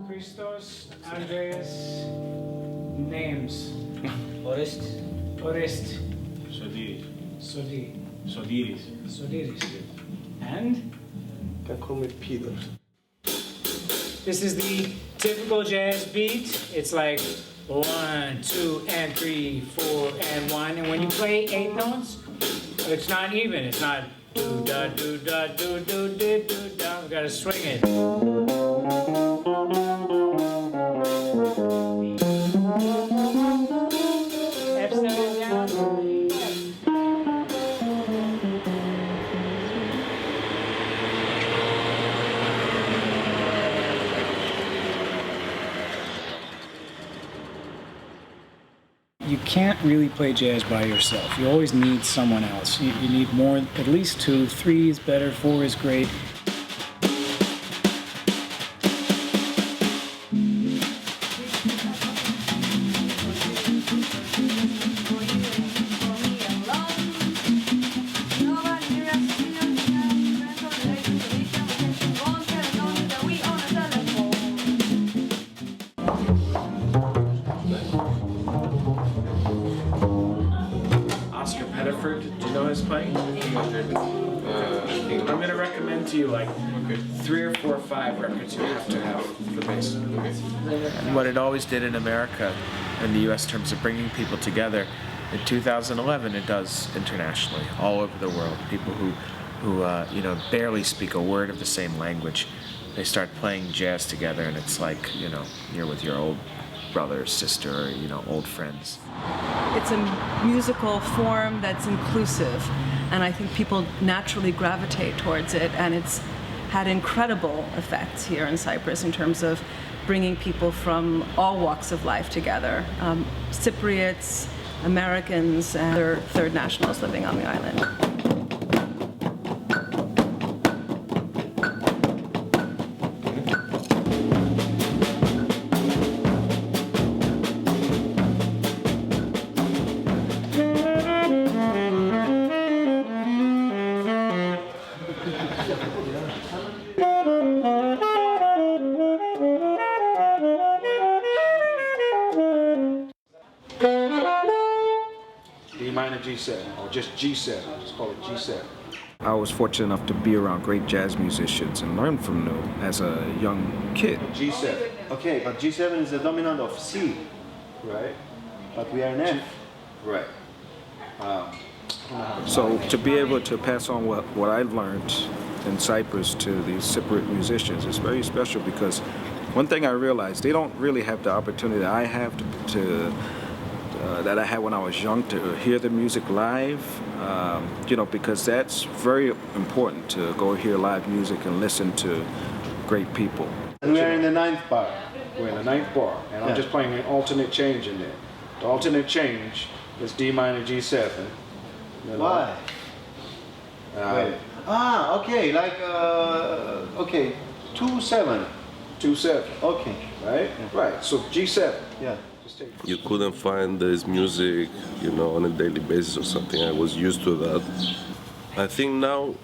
Christos, Andreas, names. Orest. Orest. Sodiris. Sodi. Sodiris. Sodiris. And? You can call me Peter. This is the typical jazz beat. It's like 1, 2, and 3, 4, and 1. And when you play 8 notes, it's not even. It's not do da do da do do do do da. We gotta swing it. F7 down. You can't really play jazz by yourself. You always need someone else. You need more, at least 2, 3 is better, 4 is great. Do you know his playing? I'm going to recommend to you like 3 or 4 or 5 records you have to have for bass. And what it always did in America, in the U.S. terms of bringing people together, in 2011 it does internationally, all over the world. People who you know, barely speak a word of the same language, they start playing jazz together, and it's like, you know, you're with your old brother or sister, or, you know, old friends. It's a musical form that's inclusive, and I think people naturally gravitate towards it, and it's had incredible effects here in Cyprus in terms of bringing people from all walks of life together. Cypriots, Americans, and other third nationals living on the island. D minor G7, or just G7. Just call it G7. I was fortunate enough to be around great jazz musicians and learn from them as a young kid. G7. Okay, but G7 is the dominant of C, Right. but we are in F. Right. So to be able to pass on what I've learned in Cyprus to these Cypriot musicians is very special, because one thing I realized, they don't really have the opportunity that I have that I had when I was young, to hear the music live, you know, because that's very important, to go hear live music and listen to great people. And we are in the 9th bar. We're in the 9th bar, and I'm Yeah. just playing an alternate change in there. The alternate change is D minor G7. You know? Why? Wait. Okay, like, okay, 2-7. 2-7. Okay. Right? Right. So G7. Yeah. Just take. You couldn't find this music, you know, on a daily basis or something. I was used to that. I think now,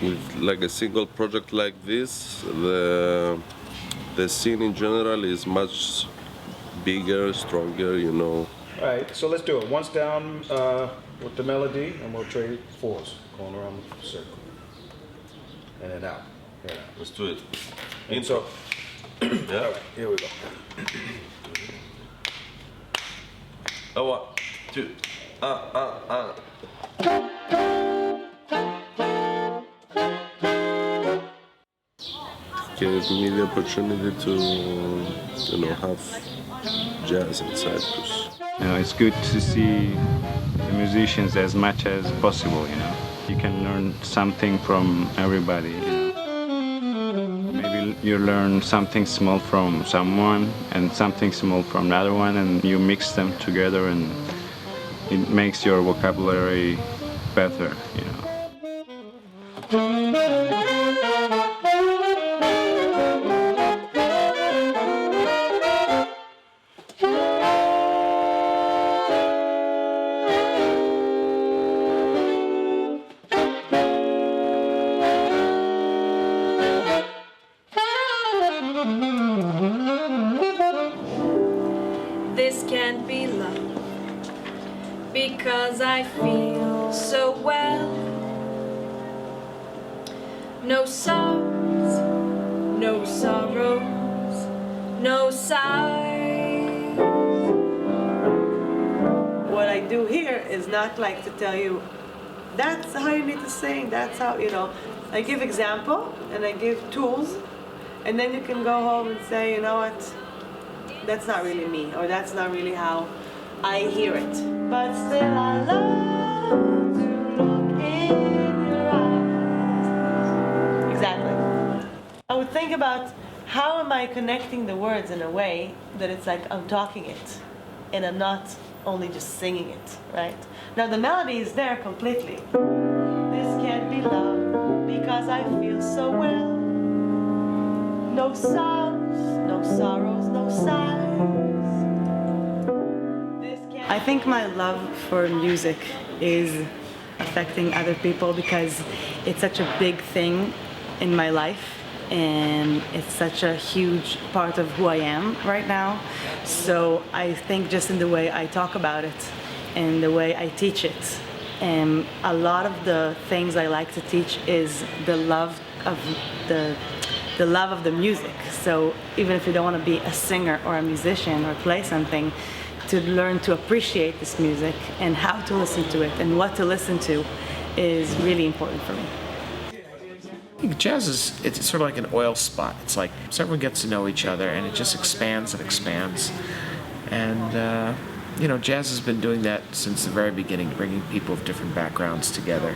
with like a single project like this, the scene in general is much bigger, stronger, you know. All right. So let's do it. Once down with the melody, and we'll trade 4s, going around the circle, and then out. Yeah. Let's do it. And so. Yeah. All right. Here we go. 1, 2, Gave me the opportunity to, you know, have jazz in Cyprus. You know, it's good to see the musicians as much as possible, you know. You can learn something from everybody, you know. Maybe you learn something small from someone and something small from another one, and you mix them together, and it makes your vocabulary better, you know. because I feel so well. No sorrows, no sorrows, no sighs. What I do here is not like to tell you, that's how you need to sing, that's how, you know. I give example and I give tools, and then you can go home and say, you know what, that's not really me, or that's not really how I hear it. But still I love to look in your eyes. Exactly. I would think about how am I connecting the words in a way that it's like I'm talking it and I'm not only just singing it, right? Now the melody is there completely. This can't be love because I feel so well. No sounds, no sorrows, no sighs. I think my love for music is affecting other people because it's such a big thing in my life and it's such a huge part of who I am right now. So I think just in the way I talk about it and the way I teach it, and a lot of the things I like to teach is the love of the love of the music. So even if you don't want to be a singer or a musician or play something, to learn to appreciate this music and how to listen to it and what to listen to is really important for me. I think jazz it's sort of like an oil spot. It's like so everyone gets to know each other and it just expands and expands. And you know, jazz has been doing that since the very beginning, bringing people of different backgrounds together.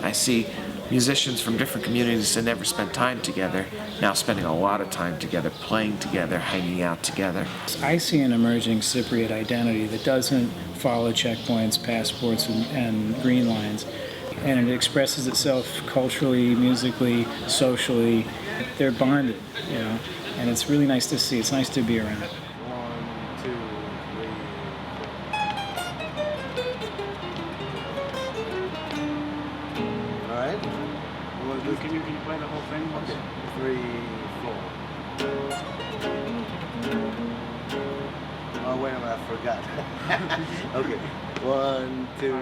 I see musicians from different communities that never spent time together now spending a lot of time together, playing together, hanging out together. I see an emerging Cypriot identity that doesn't follow checkpoints, passports, and green lines. And it expresses itself culturally, musically, socially. They're bonded, you know, and it's really nice to see. It's nice to be around. 1, 2, 3. All right. Can you play the whole thing? Okay. 3, 4. Oh wait a minute, I forgot. Okay. 1, 2.